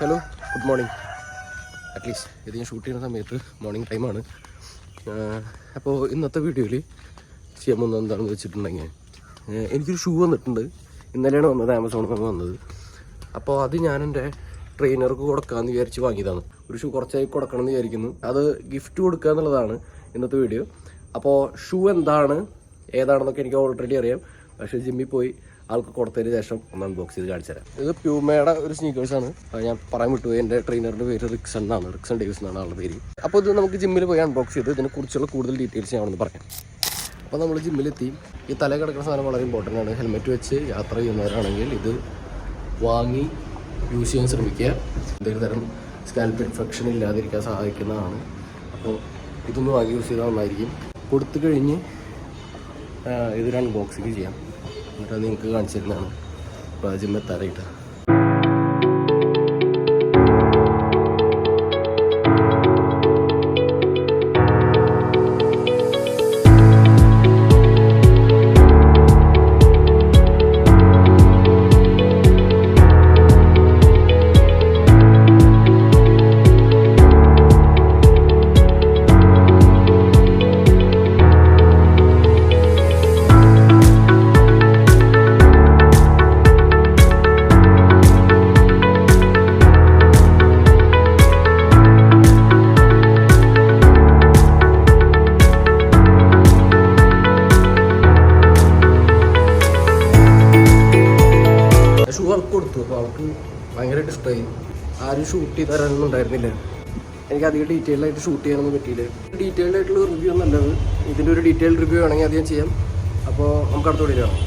Hello, good morning. At least ഇത് ഞാൻ shoot ചെയ്യുന്ന സമയത്ത് മോർണിംഗ് ടൈമാണ്. അപ്പോൾ ഇന്നത്തെ വീഡിയോയിൽ ചെയ്യാൻ പോകുന്നത് എന്താണെന്ന് വെച്ചിട്ടുണ്ടെങ്കിൽ എനിക്കൊരു ഷൂ വന്നിട്ടുണ്ട്. ഇന്നലെയാണ് വന്നത്, ആമസോണിൽ നിന്ന് വന്നത്. അപ്പോൾ അത് ഞാൻ എൻ്റെ ട്രെയിനർക്ക് കൊടുക്കാമെന്ന് വിചാരിച്ച് വാങ്ങിയതാണ്. ഒരു ഷൂ കുറച്ചായി കൊടുക്കണം എന്ന് വിചാരിക്കുന്നു. അത് ഗിഫ്റ്റ് കൊടുക്കുക എന്നുള്ളതാണ് ഇന്നത്തെ വീഡിയോ. അപ്പോൾ ഷൂ എന്താണ് ഏതാണെന്നൊക്കെ എനിക്ക് ഓൾറെഡി അറിയാം. പക്ഷേ ജിമ്മിൽ പോയി ആൾക്ക് കൊടുത്തതിന് ശേഷം ഒന്ന് അൺബോക്സ് ചെയ്ത് കാണിച്ചു തരാം. ഇത് പ്യൂമയുടെ ഒരു സ്നീക്കേഴ്സാണ്. ഞാൻ പറയാൻ വിട്ടുപോയി. എൻ്റെ ട്രെയിനറിൻ്റെ പേര് റിക്സൺ എന്നാണ്, റിക്സൺ ഡേവിസ് എന്നാണ് ആളുടെ പേര്. അപ്പോൾ ഇത് നമുക്ക് ജിമ്മിൽ പോയി അൺബോക്സ് ചെയ്ത് ഇതിനെക്കുറിച്ചുള്ള കൂടുതൽ ഡീറ്റെയിൽസ് ഞാനൊന്ന് പറയാം. അപ്പോൾ നമ്മൾ ജിമ്മിലെത്തി. ഈ തല കിടക്കുന്ന സാധനം വളരെ ഇമ്പോർട്ടൻ്റ് ആണ്. ഹെൽമെറ്റ് വെച്ച് യാത്ര ചെയ്യുന്നവരാണെങ്കിൽ ഇത് വാങ്ങി യൂസ് ചെയ്യാൻ ശ്രമിക്കുക. എന്തെങ്കിലും തരം സ്കാൽപ്പ് ഇൻഫെക്ഷൻ ഇല്ലാതിരിക്കാൻ സഹായിക്കുന്നതാണ്. അപ്പോൾ ഇതൊന്ന് വാങ്ങി യൂസ് ചെയ്താൽ നന്നായിരിക്കും. കൊടുത്തു കഴിഞ്ഞ് ഇതൊരു അൺബോക്സിങ് ചെയ്യാം. എന്നിട്ട് നിങ്ങൾക്ക് കാണിച്ചു തരുന്നതാണ്. അപ്പോൾ ജിമ്മെത്താറായിട്ട് ഷൂ ആൾക്ക് കൊടുത്തു. അപ്പോൾ ആൾക്ക് ഭയങ്കരമായിട്ട് ഇഷ്ടമായി. ആരും ഷൂട്ട് ചെയ്ത് തരാനൊന്നും ഉണ്ടായിരുന്നില്ല. എനിക്ക് അധികം ഡീറ്റെയിൽഡായിട്ട് ഷൂട്ട് ചെയ്യാനൊന്നും പറ്റിയില്ല. ഡീറ്റെയിൽഡ് ആയിട്ടുള്ള റിവ്യൂ ഒന്നല്ലത്. ഇതിൻ്റെ ഒരു ഡീറ്റെയിൽഡ് റിവ്യൂ വേണമെങ്കിൽ അത് ഞാൻ ചെയ്യാം. അപ്പോൾ നമുക്ക് അടുത്തോടെ കാണാം.